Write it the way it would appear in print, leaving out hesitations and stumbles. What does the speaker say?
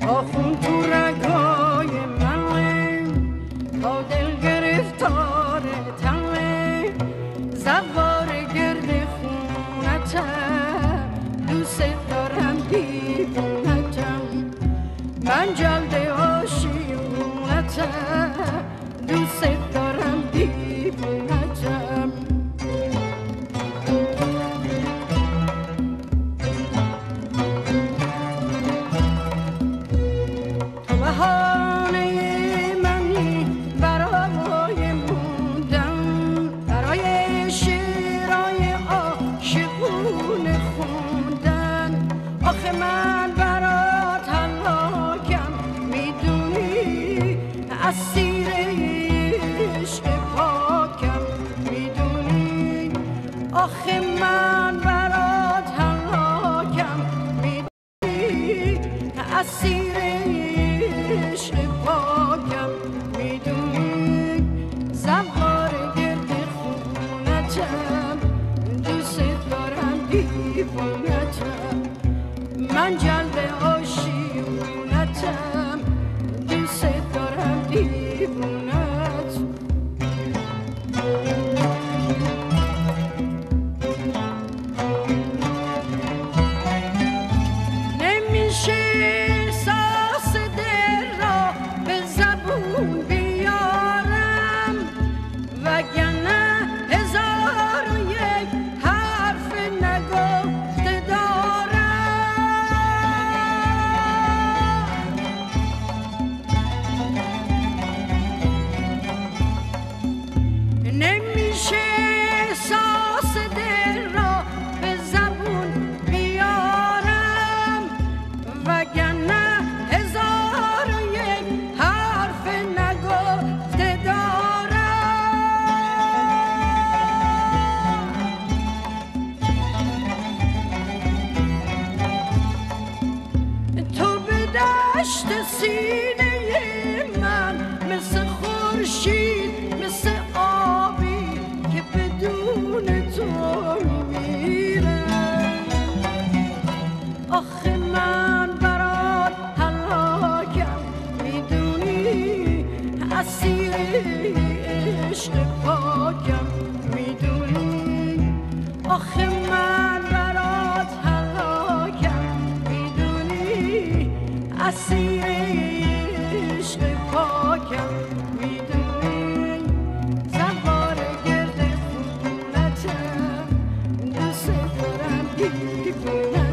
آخون تو رگای منه تا دل گرفتار تنه زوار گرد خونتم دوست دارم دیوونتم من جلد عاشقونتم دوست دارم دیوونتم تو بهانه منی برای موندن برای شعرهای عاشقونه خوندن آخه من برات هلاکم میدونی اسیر عشق پاکم میدونی آخه من برات هلاکم میدونی اسیر عشق پاکم میدونی زوار گرد خونتم دوست دارم دیوونتم من جلب عاشقونتم دوست دارم دیوونت نمیشه احساس دل را به زبون بیارم وگرنه هزار و یک حرف نگفته دارم نمیشه احساس دل را به زبون بیارم وگرنه هزار و یک حرف نگفته دارم تو به دشت سینه من مثل خورشید مثل آبی که بدون تو میمیره آخه من برات هلاکم میدونی اسیر عشق پاکم میدونی آخه من برات هلاکم میدونی اسیر عشق پاکم میدونی زوار گرد خونتم دوست دارم دیوونتم